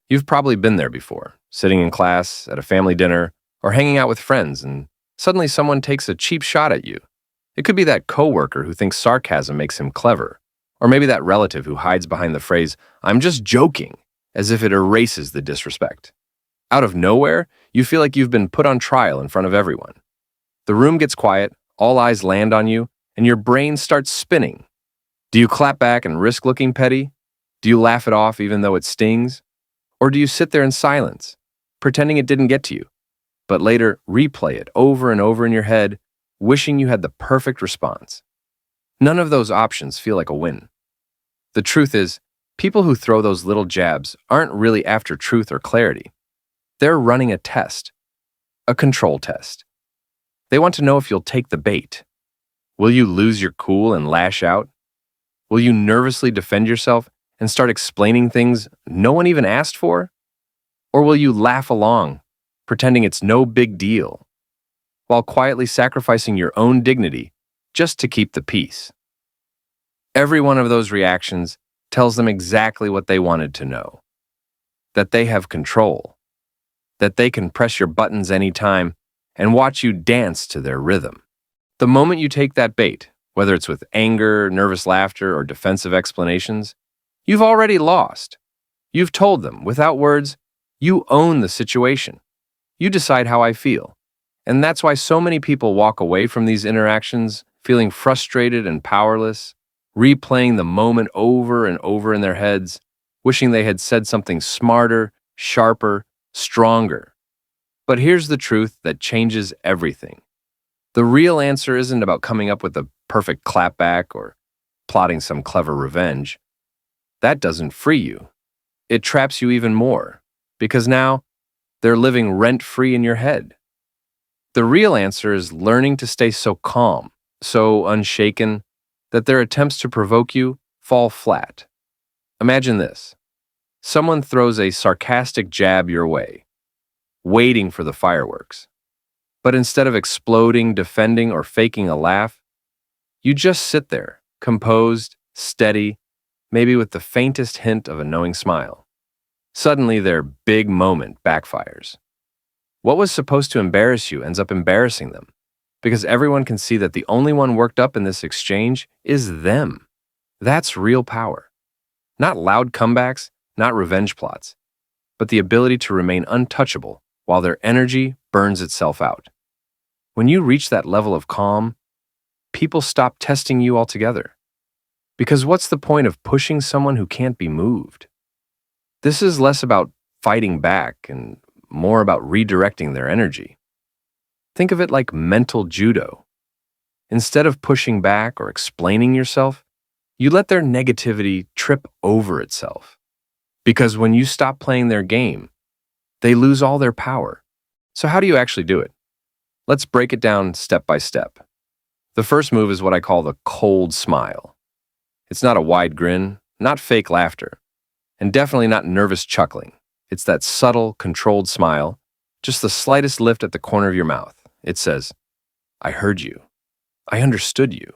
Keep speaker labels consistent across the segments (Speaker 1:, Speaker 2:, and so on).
Speaker 1: You've probably been there before, sitting in class, at a family dinner, or hanging out with friends, and suddenly someone takes a cheap shot at you. It could be that coworker who thinks sarcasm makes him clever, or maybe that relative who hides behind the phrase, "I'm just joking," as if it erases the disrespect. Out of nowhere, you feel like you've been put on trial in front of everyone. The room gets quiet, all eyes land on you, and your brain starts spinning. Do you clap back and risk looking petty? Do you laugh it off even though it stings? Or do you sit there in silence, pretending it didn't get to you, but later replay it over and over in your head, wishing you had the perfect response? None of those options feel like a win. The truth is, people who throw those little jabs aren't really after truth or clarity. They're running a test, a control test. They want to know if you'll take the bait. Will you lose your cool and lash out? Will you nervously defend yourself and start explaining things no one even asked for? Or will you laugh along, pretending it's no big deal, while quietly sacrificing your own dignity just to keep the peace? Every one of those reactions tells them exactly what they wanted to know: that they have control, that they can press your buttons anytime and watch you dance to their rhythm. The moment you take that bait, whether it's with anger, nervous laughter, or defensive explanations, you've already lost. You've told them, without words, you own the situation. You decide how I feel. And that's why so many people walk away from these interactions feeling frustrated and powerless, replaying the moment over and over in their heads, wishing they had said something smarter, sharper, stronger. But here's the truth that changes everything. The real answer isn't about coming up with a perfect clapback or plotting some clever revenge. That doesn't free you. It traps you even more, because now they're living rent-free in your head. The real answer is learning to stay so calm, so unshaken, that their attempts to provoke you fall flat. Imagine this. Someone throws a sarcastic jab your way, waiting for the fireworks. But instead of exploding, defending, or faking a laugh, you just sit there, composed, steady, maybe with the faintest hint of a knowing smile. Suddenly, their big moment backfires. What was supposed to embarrass you ends up embarrassing them, because everyone can see that the only one worked up in this exchange is them. That's real power. Not loud comebacks, not revenge plots, but the ability to remain untouchable while their energy burns itself out. When you reach that level of calm, people stop testing you altogether. Because what's the point of pushing someone who can't be moved? This is less about fighting back and more about redirecting their energy. Think of it like mental judo. Instead of pushing back or explaining yourself, you let their negativity trip over itself. Because when you stop playing their game, they lose all their power. So how do you actually do it? Let's break it down step by step. The first move is what I call the cold smile. It's not a wide grin, not fake laughter, and definitely not nervous chuckling. It's that subtle, controlled smile, just the slightest lift at the corner of your mouth. It says, "I heard you. I understood you.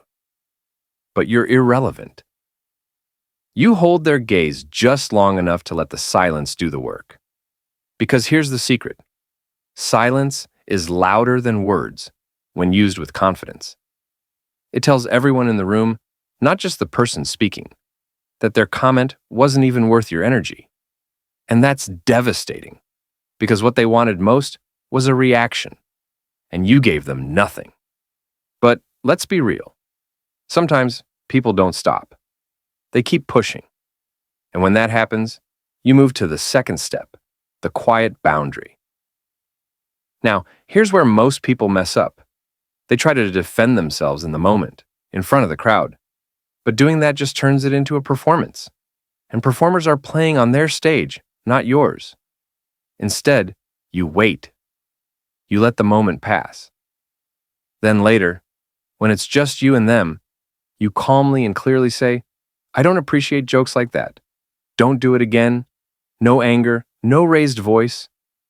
Speaker 1: But you're irrelevant." You hold their gaze just long enough to let the silence do the work. Because here's the secret. Silence is louder than words when used with confidence. It tells everyone in the room, not just the person speaking, that their comment wasn't even worth your energy. And that's devastating, because what they wanted most was a reaction, and you gave them nothing. But let's be real. Sometimes people don't stop. They keep pushing. And when that happens, you move to the second step, the quiet boundary. Now, here's where most people mess up. They try to defend themselves in the moment, in front of the crowd. But doing that just turns it into a performance. And performers are playing on their stage, not yours. Instead, you wait. You let the moment pass. Then later, when it's just you and them, you calmly and clearly say, "I don't appreciate jokes like that. Don't do it again." No anger, no raised voice,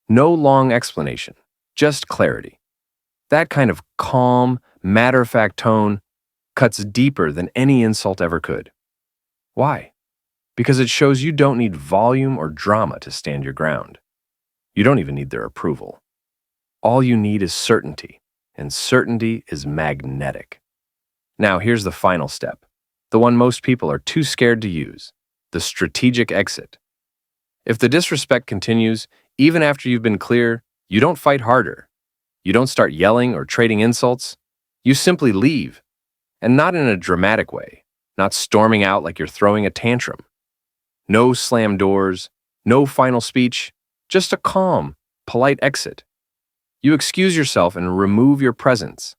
Speaker 1: no long explanation, just clarity. That kind of calm, matter-of-fact tone cuts deeper than any insult ever could. Why? because it shows you don't need volume or drama to stand your ground. You don't even need their approval. All you need is certainty, and certainty is magnetic. Now, here's the final step, the one most people are too scared to use, the strategic exit. If the disrespect continues, even after you've been clear, you don't fight harder. You don't start yelling or trading insults. You simply leave, and not in a dramatic way, not storming out like you're throwing a tantrum. No slam doors, no final speech, just a calm, polite exit. You excuse yourself and remove your presence.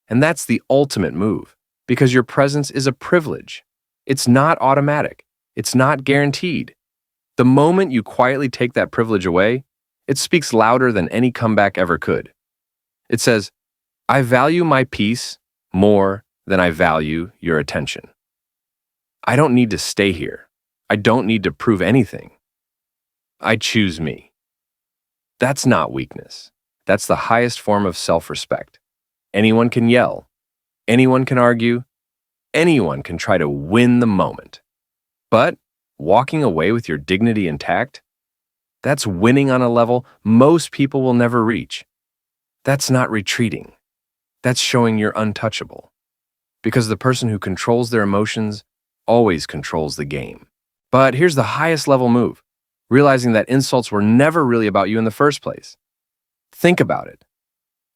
Speaker 1: And that's the ultimate move, because your presence is a privilege. It's not automatic. It's not guaranteed. The moment you quietly take that privilege away, it speaks louder than any comeback ever could. It says, I value my peace more than I value your attention. I don't need to stay here. I don't need to prove anything. I choose me. That's not weakness. That's the highest form of self-respect. Anyone can yell. Anyone can argue. Anyone can try to win the moment. But walking away with your dignity intact, that's winning on a level most people will never reach. That's not retreating. That's showing you're untouchable. Because the person who controls their emotions always controls the game. But here's the highest level move, realizing that insults were never really about you in the first place. Think about it.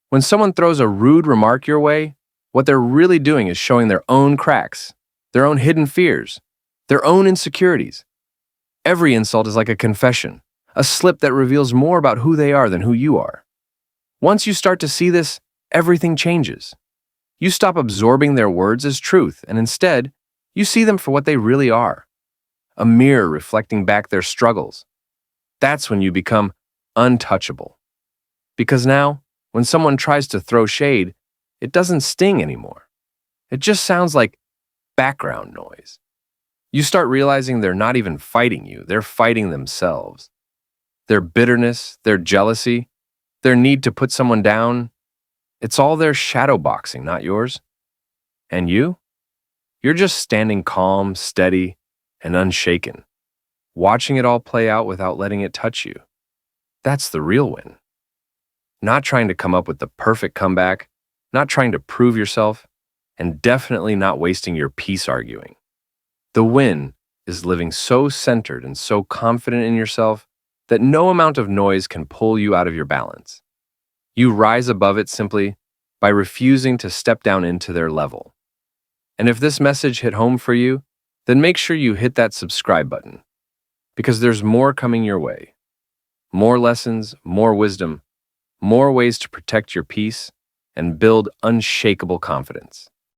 Speaker 1: When someone throws a rude remark your way, what they're really doing is showing their own cracks, their own hidden fears, their own insecurities. Every insult is like a confession, a slip that reveals more about who they are than who you are. Once you start to see this, everything changes. You stop absorbing their words as truth, and instead, you see them for what they really are, a mirror reflecting back their struggles. That's when you become untouchable. Because now, when someone tries to throw shade, it doesn't sting anymore. It just sounds like background noise. You start realizing they're not even fighting you, they're fighting themselves. Their bitterness, their jealousy, their need to put someone down, it's all their shadow boxing, not yours. And you? You're just standing calm, steady, and unshaken, watching it all play out without letting it touch you. That's the real win. Not trying to come up with the perfect comeback, not trying to prove yourself, and definitely not wasting your peace arguing. The win is living so centered and so confident in yourself that no amount of noise can pull you out of your balance. You rise above it simply by refusing to step down into their level. And if this message hit home for you, then make sure you hit that subscribe button, because there's more coming your way. More lessons, more wisdom, more ways to protect your peace and build unshakable confidence.